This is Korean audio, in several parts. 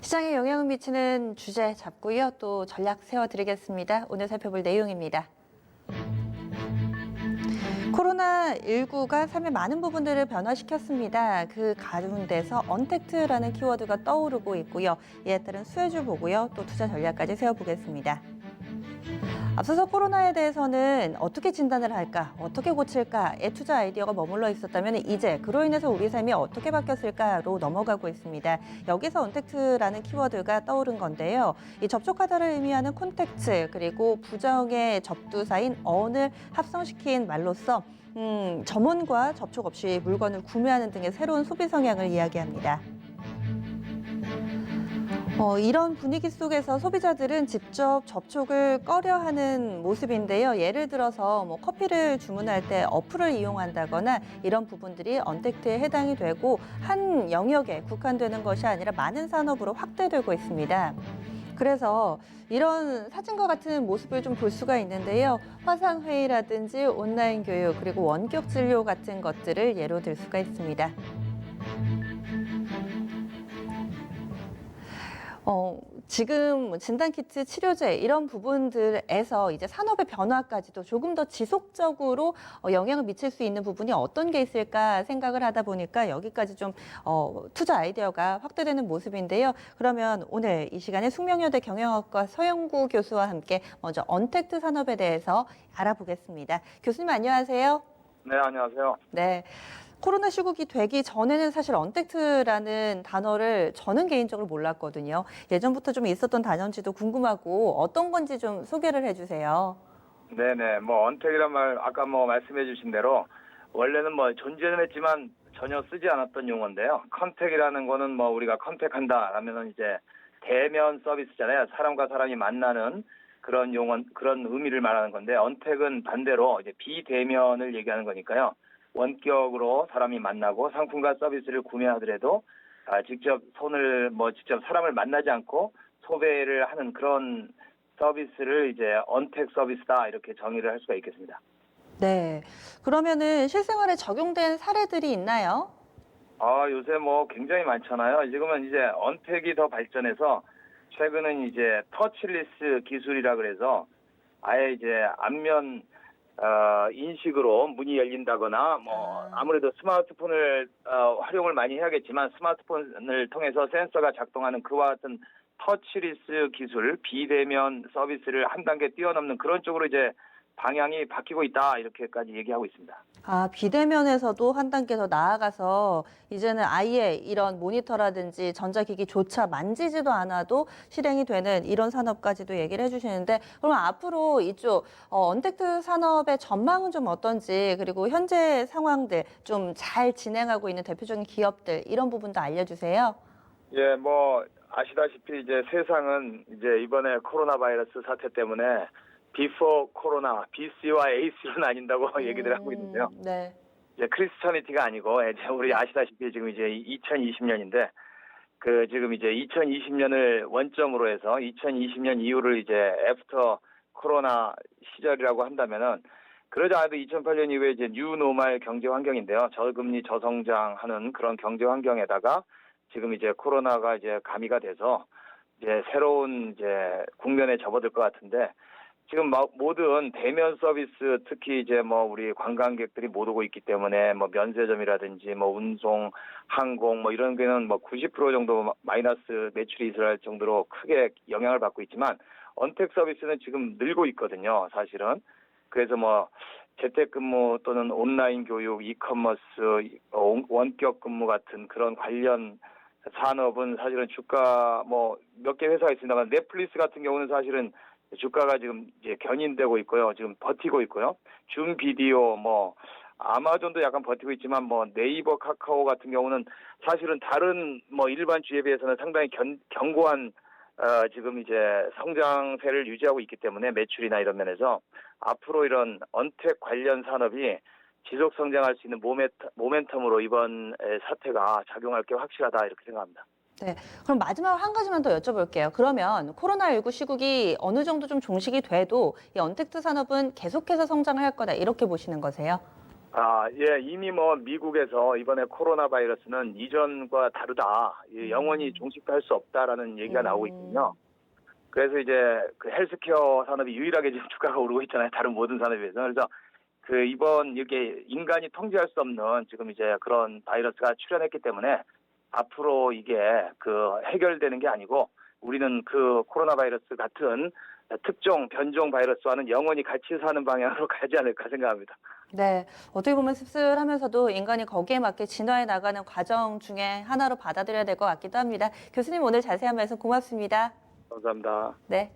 시장에 영향을 미치는 주제 잡고요. 또 전략 세워드리겠습니다. 오늘 살펴볼 내용입니다. 코로나19가 삶의 많은 부분들을 변화시켰습니다. 그 가운데서 언택트라는 키워드가 떠오르고 있고요. 이에 따른 수혜주 보고요. 또 투자 전략까지 세워보겠습니다. 앞서서 코로나에 대해서는 어떻게 진단을 할까, 어떻게 고칠까의 투자 아이디어가 머물러 있었다면 이제 그로 인해서 우리 삶이 어떻게 바뀌었을까로 넘어가고 있습니다. 여기서 언택트라는 키워드가 떠오른 건데요. 이 접촉하다를 의미하는 콘택트 그리고 부정의 접두사인 언을 합성시킨 말로써 점원과 접촉 없이 물건을 구매하는 등의 새로운 소비 성향을 이야기합니다. 이런 분위기 속에서 소비자들은 직접 접촉을 꺼려하는 모습인데요. 예를 들어서 커피를 주문할 때 어플을 이용한다거나 이런 부분들이 언택트에 해당이 되고 한 영역에 국한되는 것이 아니라 많은 산업으로 확대되고 있습니다. 그래서 이런 사진과 같은 모습을 좀 볼 수가 있는데요. 화상회의라든지 온라인 교육 그리고 원격 진료 같은 것들을 예로 들 수가 있습니다. 지금 진단키트, 치료제 이런 부분들에서 이제 산업의 변화까지도 조금 더 지속적으로 영향을 미칠 수 있는 부분이 어떤 게 있을까 생각을 하다 보니까 여기까지 좀 투자 아이디어가 확대되는 모습인데요. 그러면 오늘 이 시간에 숙명여대 경영학과 서영구 교수와 함께 먼저 언택트 산업에 대해서 알아보겠습니다. 교수님 안녕하세요. 네, 안녕하세요. 네. 코로나 시국이 되기 전에는 사실 언택트라는 단어를 저는 개인적으로 몰랐거든요. 예전부터 좀 있었던 단어인지도 궁금하고 어떤 건지 좀 소개를 해주세요. 네네, 언택이란 말, 아까 말씀해 주신 대로, 원래는 존재는 했지만 전혀 쓰지 않았던 용어인데요. 컨택이라는 거는 우리가 컨택한다 라면은 이제 대면 서비스잖아요. 사람과 사람이 만나는 그런 용어, 그런 의미를 말하는 건데, 언택은 반대로 이제 비대면을 얘기하는 거니까요. 원격으로 사람이 만나고 상품과 서비스를 구매하더라도 직접 직접 사람을 만나지 않고 소비를 하는 그런 서비스를 이제 언택 서비스다 이렇게 정의를 할 수가 있겠습니다. 네. 그러면은 실생활에 적용된 사례들이 있나요? 요새 굉장히 많잖아요. 지금은 이제 언택이 더 발전해서 최근은 이제 터치리스 기술이라 그래서 아예 이제 안면 인식으로 문이 열린다거나 아무래도 스마트폰을 활용을 많이 해야겠지만 스마트폰을 통해서 센서가 작동하는 그와 같은 터치리스 기술, 비대면 서비스를 한 단계 뛰어넘는 그런 쪽으로 이제 방향이 바뀌고 있다 이렇게까지 얘기하고 있습니다. 비대면에서도 한 단계 더 나아가서 이제는 아예 이런 모니터라든지 전자기기조차 만지지도 않아도 실행이 되는 이런 산업까지도 얘기를 해주시는데 그럼 앞으로 이쪽 언택트 산업의 전망은 좀 어떤지 그리고 현재 상황들 좀 잘 진행하고 있는 대표적인 기업들 이런 부분도 알려주세요. 예, 아시다시피 이제 세상은 이제 이번에 코로나 바이러스 사태 때문에 비포 코로나, BC와 AC로 나뉜다고 얘기를 하고 있는데요. 네. 이제 크리스천이티가 아니고 이제 우리 아시다시피 지금 이제 2020년인데 지금 이제 2020년을 원점으로 해서 2020년 이후를 이제 애프터 코로나 시절이라고 한다면은 그러지 않아도 2008년 이후에 이제 뉴노멀 경제 환경인데요. 저금리 저성장하는 그런 경제 환경에다가 지금 이제 코로나가 이제 가미가 돼서 이제 새로운 이제 국면에 접어들 것 같은데 지금 모든 대면 서비스 특히 이제 우리 관광객들이 못 오고 있기 때문에 면세점이라든지 운송, 항공 이런 게는 90% 정도 마이너스 매출이 있을 정도로 크게 영향을 받고 있지만 언택 서비스는 지금 늘고 있거든요, 사실은. 그래서 재택근무 또는 온라인 교육, 이커머스, 원격 근무 같은 그런 관련 산업은 사실은 주가 몇 개 회사가 있습니다만 넷플릭스 같은 경우는 사실은 주가가 지금 이제 견인되고 있고요. 지금 버티고 있고요. 줌 비디오 아마존도 약간 버티고 있지만 네이버, 카카오 같은 경우는 사실은 다른 일반 주에 비해서는 상당히 견고한 지금 이제 성장세를 유지하고 있기 때문에 매출이나 이런 면에서 앞으로 이런 언택 관련 산업이 지속 성장할 수 있는 모멘텀으로 이번 사태가 작용할 게 확실하다 이렇게 생각합니다. 네, 그럼 마지막으로 한 가지만 더 여쭤볼게요. 그러면 코로나19 시국이 어느 정도 좀 종식이 돼도 이 언택트 산업은 계속해서 성장할 거다 이렇게 보시는 거세요? 예, 이미 뭐 미국에서 이번에 코로나 바이러스는 이전과 다르다, 영원히 종식할 수 없다라는 얘기가 나오고 있거든요. 그래서 이제 그 헬스케어 산업이 유일하게 지금 주가가 오르고 있잖아요. 다른 모든 산업에 비해서. 그래서 그 이번 이게 인간이 통제할 수 없는 지금 이제 그런 바이러스가 출현했기 때문에 앞으로 이게 그 해결되는 게 아니고 우리는 그 코로나 바이러스 같은 특종 변종 바이러스와는 영원히 같이 사는 방향으로 가지 않을까 생각합니다. 네, 어떻게 보면 씁쓸하면서도 인간이 거기에 맞게 진화해 나가는 과정 중에 하나로 받아들여야 될 것 같기도 합니다. 교수님 오늘 자세한 말씀 고맙습니다. 감사합니다. 네.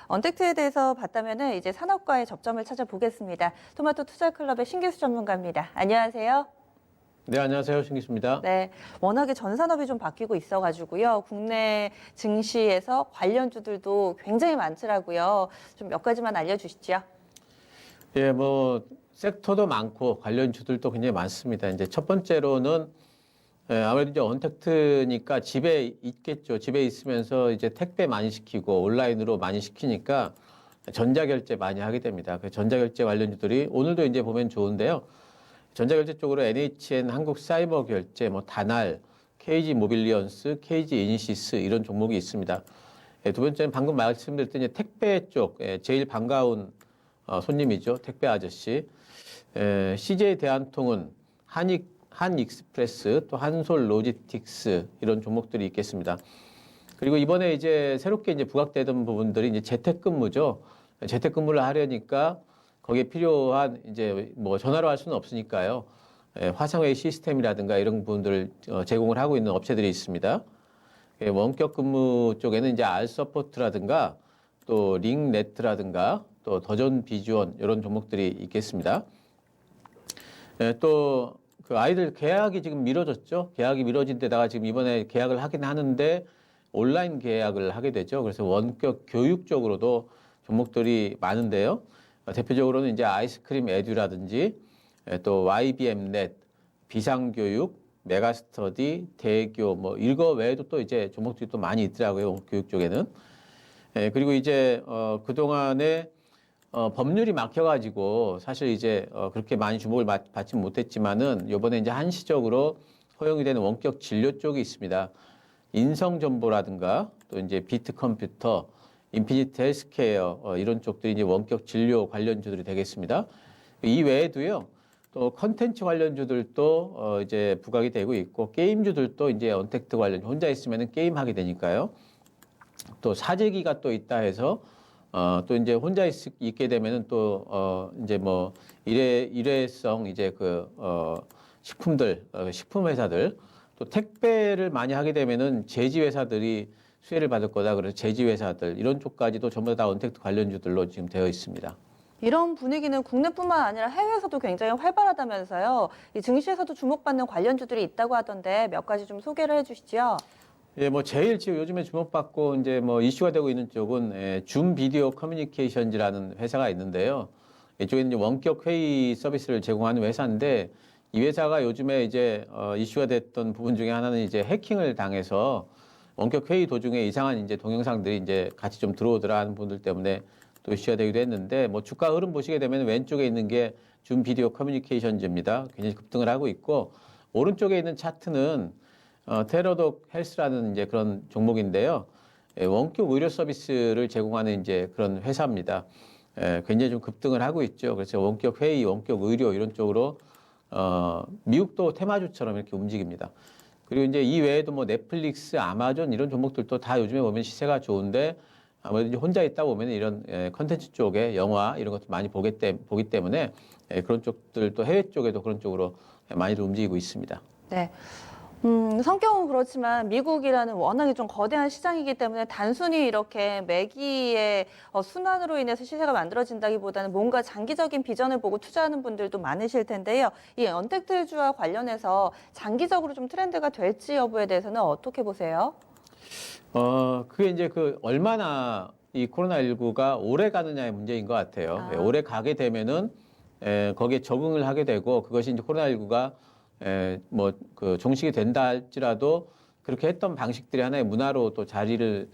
언택트에 대해서 봤다면 이제 산업과의 접점을 찾아보겠습니다. 토마토 투자클럽의 신기수 전문가입니다. 안녕하세요. 네, 안녕하세요. 신기수입니다. 네, 워낙에 전 산업이 좀 바뀌고 있어가지고요. 국내 증시에서 관련주들도 굉장히 많더라고요. 좀 몇 가지만 알려주시죠. 예, 뭐 섹터도 많고 관련주들도 굉장히 많습니다. 이제 첫 번째로는 아무래도 이제 언택트니까 집에 있겠죠. 집에 있으면서 이제 택배 많이 시키고 온라인으로 많이 시키니까 전자결제 많이 하게 됩니다. 그 전자결제 관련주들이 오늘도 이제 보면 좋은데요. 전자결제 쪽으로 NHN 한국사이버결제, 뭐 다날, KG 모빌리언스, KG 이니시스 이런 종목이 있습니다. 두 번째는 방금 말씀드렸던 이제 택배 쪽 제일 반가운 손님이죠. 택배 아저씨. CJ 대한통운, 한익스프레스, 또 한솔 로지틱스 이런 종목들이 있겠습니다. 그리고 이번에 이제 새롭게 이제 부각되던 부분들이 이제 재택근무죠. 재택근무를 하려니까 거기에 필요한 이제 뭐 전화로 할 수는 없으니까요. 화상회의 시스템이라든가 이런 부분들을 제공을 하고 있는 업체들이 있습니다. 원격 근무 쪽에는 이제 알서포트라든가 또 링네트라든가 또 더전 비주원 이런 종목들이 있겠습니다. 또 그 아이들 계약이 지금 미뤄졌죠. 계약이 미뤄진 데다가 지금 이번에 계약을 하긴 하는데 온라인 계약을 하게 되죠. 그래서 원격 교육 쪽으로도 종목들이 많은데요. 대표적으로는 이제 아이스크림 에듀라든지 또 YBM넷, 비상교육, 메가스터디, 대교 뭐 이거 외에도 또 이제 종목들이 또 많이 있더라고요. 교육 쪽에는. 그리고 이제 그동안에 법률이 막혀가지고 사실 이제 그렇게 많이 주목을 받지 못했지만은 이번에 이제 한시적으로 허용이 되는 원격 진료 쪽이 있습니다. 인성정보라든가 또 이제 비트컴퓨터, 인피니트 헬스케어 이런 쪽들이 이제 원격 진료 관련주들이 되겠습니다. 이 외에도요. 또 컨텐츠 관련주들도 이제 부각이 되고 있고 게임주들도 이제 언택트 관련 혼자 있으면은 게임하게 되니까요. 또 사재기가 또 있다 해서 또 이제 혼자 있게 되면은 또 이제 뭐 일회성 이제 그 식품들 식품 회사들 또 택배를 많이 하게 되면은 제지 회사들이 수혜를 받을 거다. 그래서 제지 회사들 이런 쪽까지도 전부 다 언택트 관련주들로 지금 되어 있습니다. 이런 분위기는 국내뿐만 아니라 해외에서도 굉장히 활발하다면서요. 이 증시에서도 주목받는 관련주들이 있다고 하던데 몇 가지 좀 소개를 해주시죠. 예, 뭐 제일 지금 요즘에 주목받고 이제 뭐 이슈가 되고 있는 쪽은 줌 비디오 커뮤니케이션즈라는 회사가 있는데요. 이쪽에는 이제 원격 회의 서비스를 제공하는 회사인데 이 회사가 요즘에 이제 이슈가 됐던 부분 중에 하나는 이제 해킹을 당해서 원격 회의 도중에 이상한 이제 동영상들이 이제 같이 좀 들어오더라 하는 분들 때문에 또 이슈가 되기도 했는데 뭐 주가 흐름 보시게 되면 왼쪽에 있는 게 줌 비디오 커뮤니케이션즈입니다. 굉장히 급등을 하고 있고 오른쪽에 있는 차트는 테러독 헬스라는 이제 그런 종목인데요. 원격 의료 서비스를 제공하는 이제 그런 회사입니다. 굉장히 좀 급등을 하고 있죠. 그래서 원격 회의, 원격 의료 이런 쪽으로 미국도 테마주처럼 이렇게 움직입니다. 그리고 이제 이 외에도 뭐 넷플릭스, 아마존 이런 종목들도 다 요즘에 보면 시세가 좋은데 아무래도 이제 혼자 있다 보면 이런 컨텐츠 쪽에 영화 이런 것도 많이 보기 때문에 그런 쪽들도 해외 쪽에도 그런 쪽으로 많이들 움직이고 있습니다. 네. 성격은 그렇지만 미국이라는 워낙에 좀 거대한 시장이기 때문에 단순히 이렇게 매기의 순환으로 인해서 시세가 만들어진다기보다는 뭔가 장기적인 비전을 보고 투자하는 분들도 많으실 텐데요. 이 언택트주와 관련해서 장기적으로 좀 트렌드가 될지 여부에 대해서는 어떻게 보세요? 그게 이제 그 얼마나 이 코로나19가 오래 가느냐의 문제인 것 같아요. 오래 가게 되면은 거기에 적응을 하게 되고 그것이 이제 코로나19가 뭐 그 종식이 된다 할지라도 그렇게 했던 방식들이 하나의 문화로 또 자리를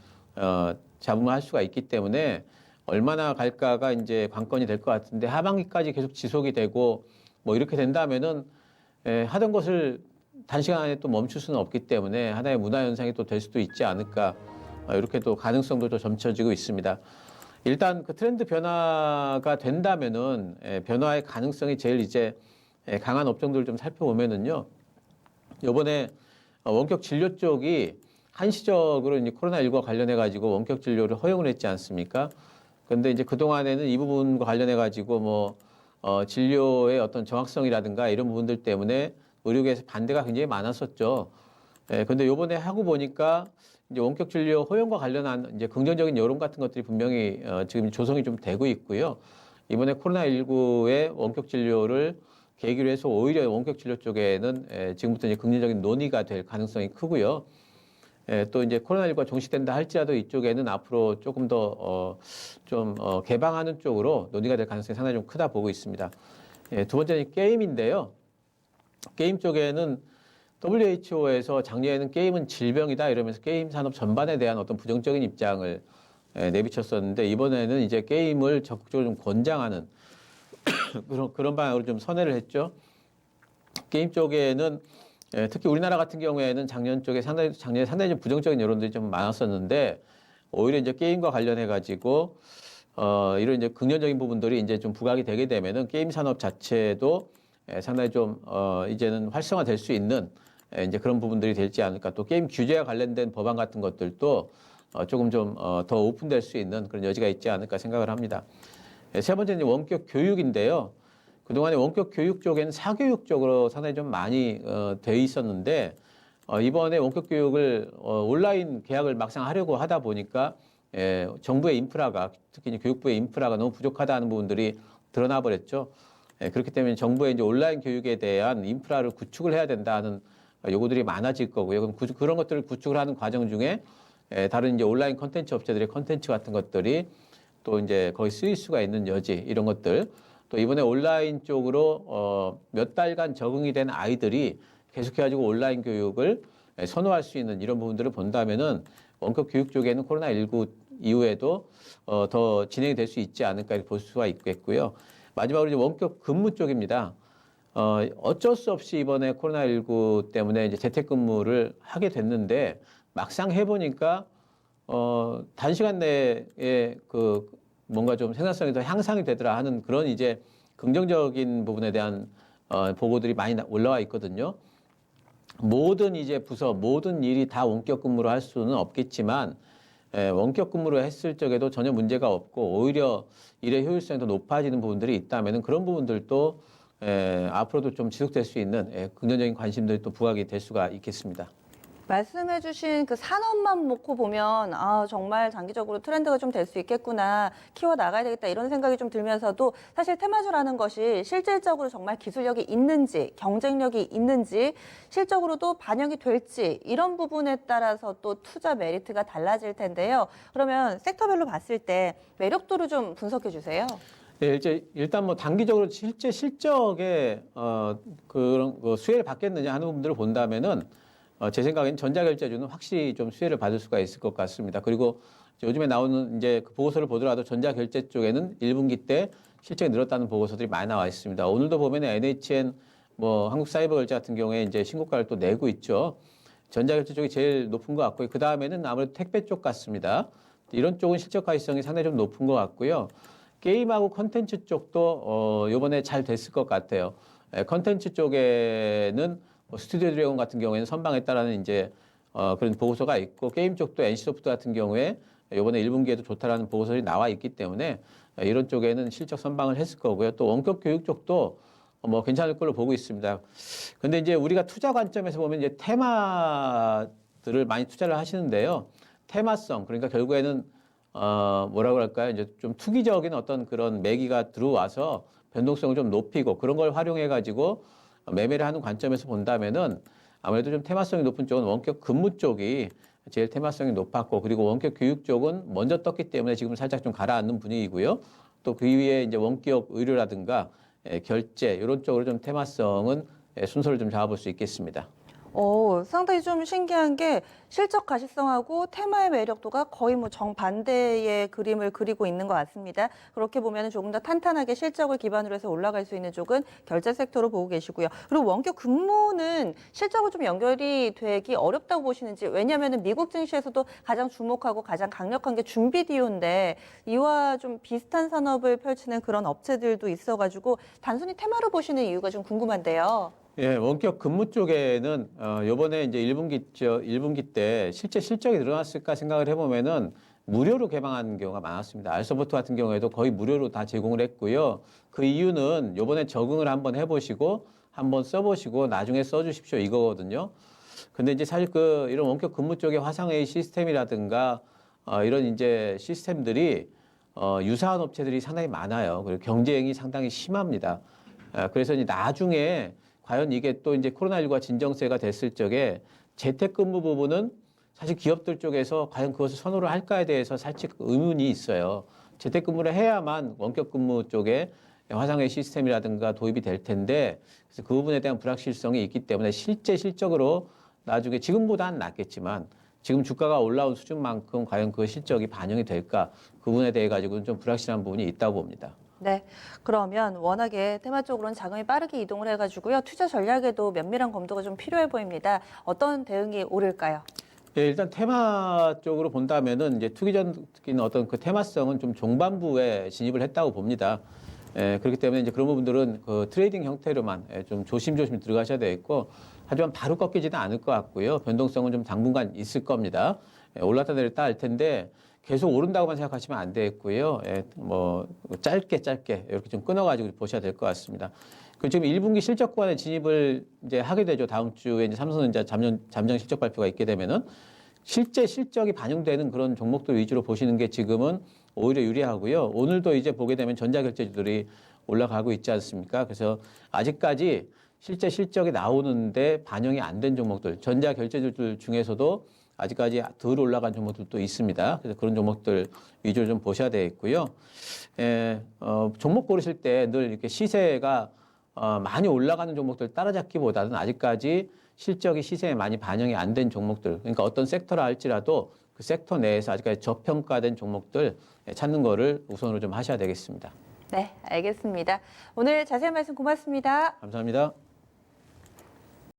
잡으면 할 수가 있기 때문에 얼마나 갈까가 이제 관건이 될 것 같은데 하반기까지 계속 지속이 되고 뭐 이렇게 된다면은 하던 것을 단시간 안에 또 멈출 수는 없기 때문에 하나의 문화 현상이 또 될 수도 있지 않을까 이렇게 또 가능성도 좀 점쳐지고 있습니다. 일단 그 트렌드 변화가 된다면은 변화의 가능성이 제일 이제 강한 업종들을 좀 살펴보면은요. 이번에 원격 진료 쪽이 한시적으로 이제 코로나19와 관련해 가지고 원격 진료를 허용을 했지 않습니까? 그런데 이제 그동안에는 이 부분과 관련해 가지고 뭐 진료의 어떤 정확성이라든가 이런 부분들 때문에 의료계에서 반대가 굉장히 많았었죠. 근데 요번에 하고 보니까 이제 원격 진료 허용과 관련한 이제 긍정적인 여론 같은 것들이 분명히 지금 조성이 좀 되고 있고요. 이번에 코로나19의 원격 진료를 계기로 해서 오히려 원격 진료 쪽에는 지금부터 이제 긍정적인 논의가 될 가능성이 크고요. 또 이제 코로나19가 종식된다 할지라도 이쪽에는 앞으로 조금 더 개방하는 쪽으로 논의가 될 가능성이 상당히 좀 크다 보고 있습니다. 두 번째는 게임인데요. 게임 쪽에는 WHO에서 작년에는 게임은 질병이다 이러면서 게임 산업 전반에 대한 어떤 부정적인 입장을 내비쳤었는데 이번에는 이제 게임을 적극적으로 좀 권장하는 그런 방향으로 좀 선회를 했죠. 게임 쪽에는 특히 우리나라 같은 경우에는 작년에 상당히 좀 부정적인 여론들이 좀 많았었는데 오히려 이제 게임과 관련해 가지고 이런 이제 긍정적인 부분들이 이제 좀 부각이 되게 되면은 게임 산업 자체도 상당히 좀 이제는 활성화될 수 있는 이제 그런 부분들이 될지 않을까. 또 게임 규제와 관련된 법안 같은 것들도 조금 좀 더 오픈될 수 있는 그런 여지가 있지 않을까 생각을 합니다. 세 번째는 원격 교육인데요. 그동안에 원격 교육 쪽에는 사교육 쪽으로 상당히 좀 많이 돼 있었는데 이번에 원격 교육을 온라인 계약을 막상 하려고 하다 보니까 정부의 인프라가 특히 이제 교육부의 인프라가 너무 부족하다는 부분들이 드러나 버렸죠. 그렇기 때문에 정부의 이제 온라인 교육에 대한 인프라를 구축을 해야 된다는 요구들이 많아질 거고요. 그럼 그런 것들을 구축을 하는 과정 중에 다른 이제 온라인 콘텐츠 업체들의 콘텐츠 같은 것들이 또 이제 거의 쓰일 수가 있는 여지 이런 것들 또 이번에 온라인 쪽으로 몇 달간 적응이 된 아이들이 계속해가지고 온라인 교육을 선호할 수 있는 이런 부분들을 본다면은 원격 교육 쪽에는 코로나19 이후에도 더 진행이 될 수 있지 않을까 이렇게 볼 수가 있겠고요. 마지막으로 이제 원격 근무 쪽입니다. 어쩔 수 없이 이번에 코로나19 때문에 이제 재택근무를 하게 됐는데 막상 해보니까 단시간 내에 뭔가 좀 생산성이 더 향상이 되더라 하는 그런 이제 긍정적인 부분에 대한 보고들이 많이 올라와 있거든요. 모든 이제 부서, 모든 일이 다 원격 근무로 할 수는 없겠지만 원격 근무로 했을 적에도 전혀 문제가 없고 오히려 일의 효율성이 더 높아지는 부분들이 있다면 그런 부분들도 앞으로도 좀 지속될 수 있는 긍정적인 관심들이 또 부각이 될 수가 있겠습니다. 말씀해주신 그 산업만 놓고 보면 정말 장기적으로 트렌드가 좀 될 수 있겠구나, 키워 나가야 되겠다 이런 생각이 좀 들면서도 사실 테마주라는 것이 실질적으로 정말 기술력이 있는지 경쟁력이 있는지 실적으로도 반영이 될지 이런 부분에 따라서 또 투자 메리트가 달라질 텐데요. 그러면 섹터별로 봤을 때 매력도를 좀 분석해 주세요. 네, 일단 뭐 단기적으로 실제 실적에 그런 수혜를 받겠느냐 하는 부분들을 본다면은 제 생각엔 전자결제주는 확실히 좀 수혜를 받을 수가 있을 것 같습니다. 그리고 요즘에 나오는 이제 그 보고서를 보더라도 전자결제 쪽에는 1분기 때 실적이 늘었다는 보고서들이 많이 나와 있습니다. 오늘도 보면 NHN 뭐 한국사이버결제 같은 경우에 이제 신고가를 또 내고 있죠. 전자결제 쪽이 제일 높은 것 같고요. 그 다음에는 아무래도 택배 쪽 같습니다. 이런 쪽은 실적 가시성이 상당히 좀 높은 것 같고요. 게임하고 컨텐츠 쪽도 요번에 잘 됐을 것 같아요. 컨텐츠 쪽에는 스튜디오 드래곤 같은 경우에는 선방했다라는 이제 그런 보고서가 있고 게임 쪽도 NC소프트 같은 경우에 이번에 1분기에도 좋다라는 보고서가 나와 있기 때문에 이런 쪽에는 실적 선방을 했을 거고요. 또 원격 교육 쪽도 뭐 괜찮을 걸로 보고 있습니다. 근데 이제 우리가 투자 관점에서 보면 이제 테마들을 많이 투자를 하시는데요. 테마성 그러니까 결국에는 뭐라고 할까요? 이제 좀 투기적인 어떤 그런 매기가 들어와서 변동성을 좀 높이고 그런 걸 활용해 가지고 매매를 하는 관점에서 본다면은 아무래도 좀 테마성이 높은 쪽은 원격 근무 쪽이 제일 테마성이 높았고 그리고 원격 교육 쪽은 먼저 떴기 때문에 지금 살짝 좀 가라앉는 분위기고요. 또 그 위에 이제 원격 의료라든가 결제 이런 쪽으로 좀 테마성은 순서를 좀 잡아볼 수 있겠습니다. 상당히 좀 신기한 게 실적 가시성하고 테마의 매력도가 거의 뭐 정반대의 그림을 그리고 있는 것 같습니다. 그렇게 보면 조금 더 탄탄하게 실적을 기반으로 해서 올라갈 수 있는 쪽은 결제 섹터로 보고 계시고요. 그리고 원격 근무는 실적으로 좀 연결이 되기 어렵다고 보시는지, 왜냐하면 미국 증시에서도 가장 주목하고 가장 강력한 게 준비디오인데 이와 좀 비슷한 산업을 펼치는 그런 업체들도 있어가지고 단순히 테마로 보시는 이유가 좀 궁금한데요. 예, 원격 근무 쪽에는 요번에 이제 1분기 때 실제 실적이 늘어났을까 생각을 해보면은 무료로 개방한 경우가 많았습니다. 알서버트 같은 경우에도 거의 무료로 다 제공을 했고요. 그 이유는 요번에 적응을 한번 해보시고 한번 써보시고 나중에 써주십시오 이거거든요. 근데 이제 사실 이런 원격 근무 쪽의 화상회의 시스템이라든가 이런 이제 시스템들이 유사한 업체들이 상당히 많아요. 그리고 경쟁이 상당히 심합니다. 그래서 이제 나중에 과연 이게 또 이제 코로나19가 진정세가 됐을 적에 재택근무 부분은 사실 기업들 쪽에서 과연 그것을 선호를 할까에 대해서 살짝 의문이 있어요. 재택근무를 해야만 원격근무 쪽에 화상회의 시스템이라든가 도입이 될 텐데, 그래서 그 부분에 대한 불확실성이 있기 때문에 실제 실적으로 나중에 지금보다는 낫겠지만 지금 주가가 올라온 수준만큼 과연 그 실적이 반영이 될까, 그 부분에 대해 가지고는 좀 불확실한 부분이 있다고 봅니다. 네, 그러면 워낙에 테마 쪽으로는 자금이 빠르게 이동을 해가지고요. 투자 전략에도 면밀한 검토가 좀 필요해 보입니다. 어떤 대응이 오를까요? 예, 일단 테마 쪽으로 본다면은 이제 투기적인 어떤 그 테마성은 좀 종반부에 진입을 했다고 봅니다. 예, 그렇기 때문에 이제 그런 부분들은 그 트레이딩 형태로만 좀 조심조심 들어가셔야 되겠고, 하지만 바로 꺾이지는 않을 것 같고요. 변동성은 좀 당분간 있을 겁니다. 예, 올랐다 내렸다 할 텐데 계속 오른다고만 생각하시면 안 되겠고요. 예, 뭐 짧게 이렇게 좀 끊어가지고 보셔야 될 것 같습니다. 그 지금 1분기 실적 구간에 진입을 이제 하게 되죠. 다음 주에 이제 삼성전자 잠정 실적 발표가 있게 되면은 실제 실적이 반영되는 그런 종목들 위주로 보시는 게 지금은 오히려 유리하고요. 오늘도 이제 보게 되면 전자결제주들이 올라가고 있지 않습니까? 그래서 아직까지 실제 실적이 나오는데 반영이 안 된 종목들, 전자결제주들 중에서도 아직까지 덜 올라간 종목들도 있습니다. 그래서 그런 종목들 위주로 좀 보셔야 되겠고요. 종목 고르실 때 늘 이렇게 시세가 많이 올라가는 종목들 따라잡기보다는 아직까지 실적이 시세에 많이 반영이 안 된 종목들, 그러니까 어떤 섹터라 할지라도 그 섹터 내에서 아직까지 저평가된 종목들 찾는 거를 우선으로 좀 하셔야 되겠습니다. 네, 알겠습니다. 오늘 자세한 말씀 고맙습니다. 감사합니다.